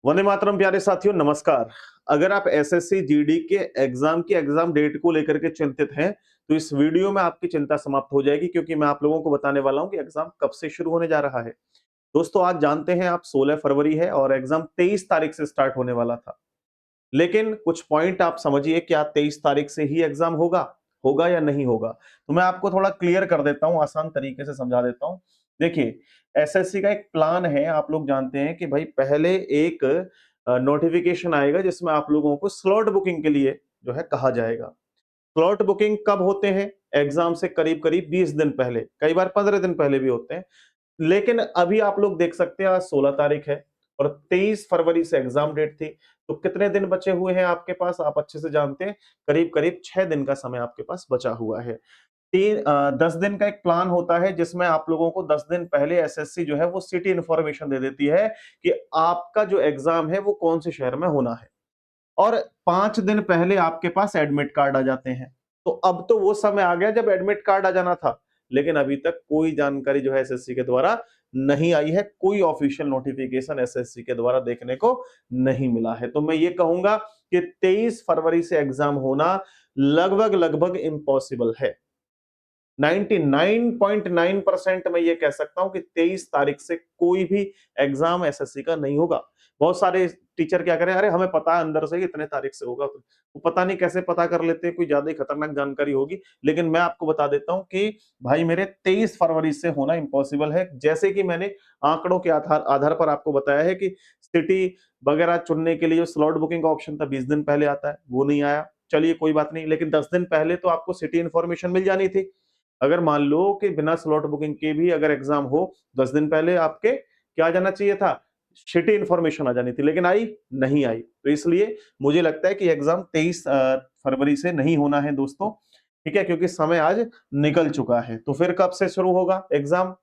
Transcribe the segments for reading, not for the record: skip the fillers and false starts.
वंदे मातरम प्यारे साथियों, नमस्कार। अगर आप एसएससी जीडी के एग्जाम की एग्जाम डेट को लेकर के चिंतित हैं तो इस वीडियो में आपकी चिंता समाप्त हो जाएगी, क्योंकि मैं आप लोगों को बताने वाला हूं कि एग्जाम कब से शुरू होने जा रहा है। दोस्तों, आज जानते हैं आप 16 फरवरी है और एग्जाम 23 तारीख से स्टार्ट होने वाला था। लेकिन कुछ पॉइंट आप समझिए, क्या 23 तारीख से ही एग्जाम होगा होगा या नहीं होगा? तो मैं आपको थोड़ा क्लियर कर देता हूं, आसान तरीके से समझा देता हूं। देखिए, एसएससी का एक प्लान है। आप लोग जानते हैं कि भाई पहले एक नोटिफिकेशन आएगा जिसमें आप लोगों को स्लॉट बुकिंग के लिए जो है कहा जाएगा। स्लॉट बुकिंग कब होते हैं? एग्जाम से करीब करीब 20 दिन पहले, कई बार 15 दिन पहले भी होते हैं। लेकिन अभी आप लोग देख सकते हैं आज 16 तारीख है और 23 फरवरी से एग्जाम डेट थी। तो कितने दिन बचे हुए हैं आपके पास? आप अच्छे से जानते हैं, करीब करीब 6 दिन का समय आपके पास बचा हुआ है। 10 दिन का एक प्लान होता है जिसमें आप लोगों को 10 दिन पहले एसएससी जो है वो सिटी इंफॉर्मेशन दे देती है कि आपका जो एग्जाम है वो कौन से शहर में होना है। और 5 दिन पहले आपके पास एडमिट कार्ड आ जाते हैं। तो अब तो वो समय आ गया जब एडमिट कार्ड आ जाना था, लेकिन अभी तक कोई जानकारी जो है एसएससी के द्वारा नहीं आई है। कोई ऑफिशियल नोटिफिकेशन एसएससी के द्वारा देखने को नहीं मिला है। तो मैं ये कहूंगा कि 23 फरवरी से एग्जाम होना लगभग लगभग इम्पॉसिबल है। 99.9% मैं ये कह सकता हूं कि 23 तारीख से कोई भी एग्जाम एसएससी का नहीं होगा। बहुत सारे टीचर क्या करें, अरे हमें पता है अंदर से कि इतने तारीख से होगा, तो वो पता नहीं कैसे पता कर लेते हैं, कोई ज्यादा ही खतरनाक जानकारी होगी। लेकिन मैं आपको बता देता हूं कि भाई मेरे 23 फरवरी से होना इम्पॉसिबल है। जैसे कि मैंने आंकड़ों के आधार आधार पर आपको बताया है कि सिटी वगैरह चुनने के लिए जो स्लॉट बुकिंग का ऑप्शन था 20 दिन पहले आता है, वो नहीं आया। चलिए कोई बात नहीं, लेकिन 10 दिन पहले तो आपको सिटी इन्फॉर्मेशन मिल जानी थी। अगर मान लो कि बिना स्लॉट बुकिंग के भी अगर एग्जाम हो, 10 दिन पहले आपके क्या आ जाना चाहिए था? शिटी इन्फॉर्मेशन आ जानी थी, लेकिन आई नहीं आई। तो इसलिए मुझे लगता है कि एग्जाम 23 फरवरी से नहीं होना है दोस्तों। ठीक है, क्योंकि समय आज निकल चुका है। तो फिर कब से शुरू होगा एग्जाम?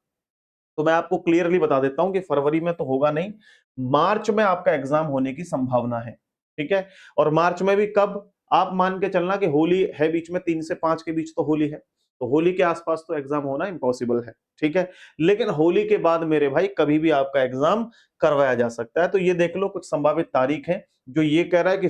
तो मैं आपको क्लियरली बता देता हूं कि फरवरी में तो होगा नहीं, मार्च में आपका एग्जाम होने की संभावना है। ठीक है, और मार्च में भी कब? आप मान के चलना कि होली है बीच में, 3 से 5 के बीच तो होली है, तो होली के आसपास तो एग्जाम होना इम्पॉसिबल है। ठीक है, लेकिन होली के बाद मेरे भाई कभी भी आपका एग्जाम करवाया जा सकता है। तो ये देख लो कुछ संभावित तारीख है। जो ये कह रहा है कि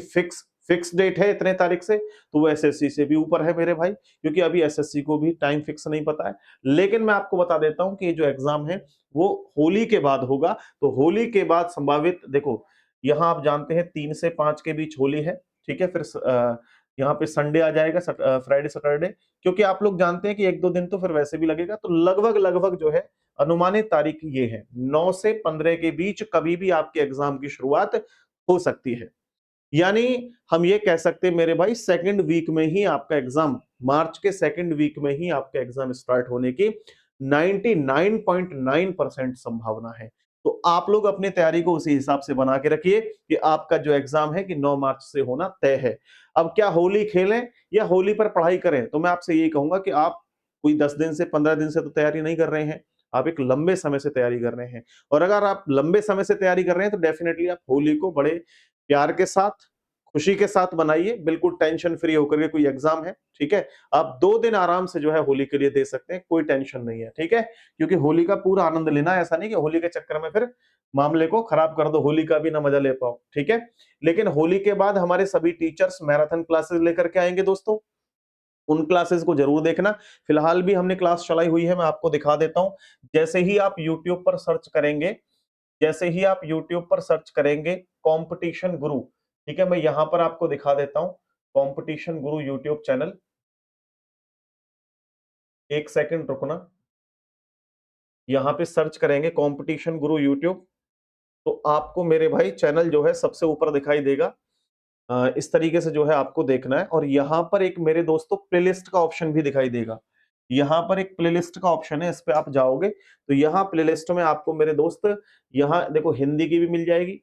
फिक्स डेट है इतने तारीख से, तो वो एसएससी से भी ऊपर है मेरे भाई, क्योंकि अभी एसएससी को भी टाइम फिक्स नहीं पता है। लेकिन मैं आपको बता देता हूं कि ये जो एग्जाम है वो होली के बाद होगा। तो होली के बाद संभावित देखो, यहां आप जानते हैं 3 से 5 के बीच होली है। ठीक है, फिर यहाँ पे संडे आ जाएगा, फ्राइडे सैटरडे, क्योंकि आप लोग जानते हैं कि 1-2 दिन तो फिर वैसे भी लगेगा। तो लगभग लगभग जो है अनुमानित तारीख ये है, 9 से 15 के बीच कभी भी आपके एग्जाम की शुरुआत हो सकती है। यानी हम ये कह सकते हैं मेरे भाई, सेकंड वीक में ही आपका एग्जाम, मार्च के सेकंड वीक में ही आपका एग्जाम स्टार्ट होने की 99.9% संभावना है। तो आप लोग अपनी तैयारी को उसी हिसाब से बना के रखिए कि आपका जो एग्जाम है कि 9 मार्च से होना तय है। अब क्या होली खेलें या होली पर पढ़ाई करें? तो मैं आपसे यही कहूंगा कि आप कोई 10 दिन से 15 दिन से तो तैयारी नहीं कर रहे हैं, आप एक लंबे समय से तैयारी कर रहे हैं। और अगर आप लंबे समय से तैयारी कर रहे हैं तो डेफिनेटली आप होली को बड़े प्यार के साथ, खुशी के साथ बनाइए, बिल्कुल टेंशन फ्री होकर के। कोई एग्जाम है, ठीक है, आप 2 दिन आराम से जो है होली के लिए दे सकते हैं, कोई टेंशन नहीं है। ठीक है, क्योंकि होली का पूरा आनंद लेना है, ऐसा नहीं कि होली के चक्कर में फिर मामले को खराब कर दो, होली का भी ना मजा ले पाओ। ठीक है, लेकिन होली के बाद हमारे सभी टीचर्स मैराथन क्लासेस लेकर के आएंगे दोस्तों, उन क्लासेस को जरूर देखना। फिलहाल भी हमने क्लास चलाई हुई है, मैं आपको दिखा देता हूं। जैसे ही आप यूट्यूब पर सर्च करेंगे, जैसे ही आप YouTube पर सर्च करेंगे कंपटीशन गुरु, ठीक है, मैं यहां पर आपको दिखा देता हूं कंपटीशन गुरु YouTube चैनल। एक सेकंड रुकना, यहां पे सर्च करेंगे कंपटीशन गुरु YouTube, तो आपको मेरे भाई चैनल जो है सबसे ऊपर दिखाई देगा। इस तरीके से जो है आपको देखना है, और यहां पर एक मेरे दोस्तों प्लेलिस्ट का ऑप्शन भी दिखाई देगा। यहां पर एक प्लेलिस्ट का ऑप्शन है, इस पे आप जाओगे तो यहाँ प्लेलिस्ट में आपको मेरे दोस्त, यहाँ देखो हिंदी की भी मिल जाएगी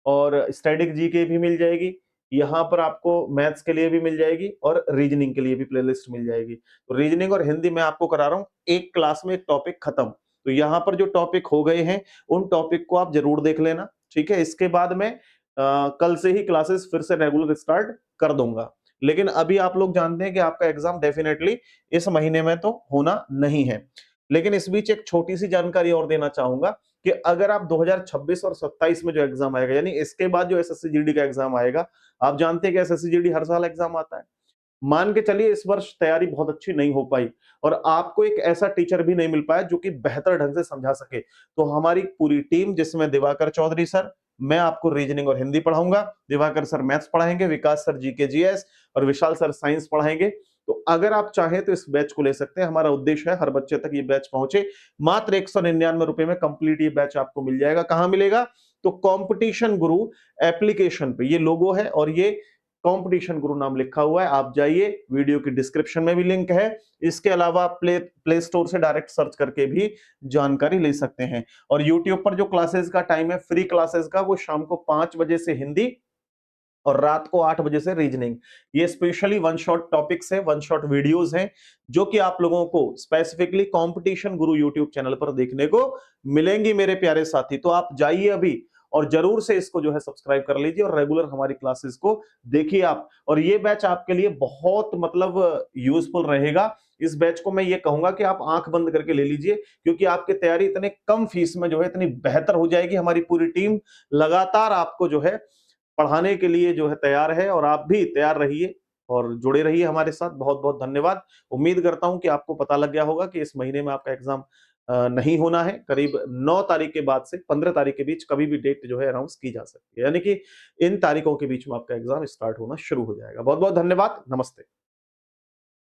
और स्टैटिक जीके भी मिल जाएगी। यहाँ पर आपको मैथ्स के लिए भी मिल जाएगी और रीजनिंग के लिए भी प्लेलिस्ट मिल जाएगी। तो रीजनिंग और हिंदी मैं आपको करा रहा हूँ, एक क्लास में एक टॉपिक खत्म। तो यहाँ पर जो टॉपिक हो गए हैं उन टॉपिक को आप जरूर देख लेना। ठीक है, इसके बाद में कल से ही क्लासेस फिर से रेगुलर स्टार्ट कर दूंगा। लेकिन अभी आप लोग जानते हैं कि आपका एग्जाम डेफिनेटली इस महीने में तो होना नहीं है। लेकिन इस बीच एक छोटी सी जानकारी और देना चाहूंगा कि अगर आप 2026 और 27 में जो एग्जाम आएगा, यानी इसके बाद जो एसएससी जीडी का एग्जाम आएगा, आप जानते हैं कि एसएससी जीडी हर साल एग्जाम आता है। मान के चलिए इस वर्ष तैयारी बहुत अच्छी नहीं हो पाई और आपको एक ऐसा टीचर भी नहीं मिल पाया जो कि बेहतर ढंग से समझा सके, तो हमारी पूरी टीम जिसमें दिवाकर चौधरी सर, मैं आपको रीजनिंग और हिंदी पढ़ाऊंगा, दिवाकर सर मैथ्स पढ़ाएंगे, विकास सर जीके जीएस और विशाल सर साइंस पढ़ाएंगे। तो अगर आप चाहें तो इस बैच को ले सकते हैं। हमारा उद्देश्य है हर बच्चे तक ये बैच पहुंचे। मात्र 199 रुपए में कंप्लीट ये बैच आपको मिल जाएगा। कहां मिलेगा? तो कंपटीशन गुरु एप्लीकेशन पे, ये लोगो है और ये कंपटीशन गुरु नाम लिखा हुआ है। आप जाइए, वीडियो की डिस्क्रिप्शन में भी लिंक है। इसके अलावा आप प्ले स्टोर से डायरेक्ट सर्च करके भी जानकारी ले सकते हैं। और यूट्यूब पर जो क्लासेस का टाइम है फ्री क्लासेस का, वो शाम को 5 बजे से हिंदी और रात को 8 बजे से रीजनिंग। ये स्पेशली वन शॉट टॉपिक्स है, वन शॉट वीडियोस हैं, जो कि आप लोगों को स्पेसिफिकली कंपटीशन गुरु यूट्यूब चैनल पर देखने को मिलेंगी मेरे प्यारे साथी। तो आप जाइए अभी और जरूर से इसको जो है सब्सक्राइब कर लीजिए और रेगुलर हमारी क्लासेस को देखिए आप। और ये बैच आपके लिए बहुत मतलब यूजफुल रहेगा। इस बैच को मैं ये कहूंगा कि आप आंख बंद करके ले लीजिए, क्योंकि आपकी तैयारी इतने कम फीस में जो है इतनी बेहतर हो जाएगी। हमारी पूरी टीम लगातार आपको जो है पढ़ाने के लिए जो है तैयार है और आप भी तैयार रहिए और जुड़े रहिए हमारे साथ। बहुत बहुत धन्यवाद। उम्मीद करता हूं कि आपको पता लग गया होगा कि इस महीने में आपका एग्जाम नहीं होना है। करीब 9 तारीख के बाद से 15 तारीख के बीच कभी भी डेट जो है अनाउंस की जा सकती है, यानी कि इन तारीखों के बीच में आपका एग्जाम स्टार्ट होना शुरू हो जाएगा। बहुत बहुत धन्यवाद। नमस्ते।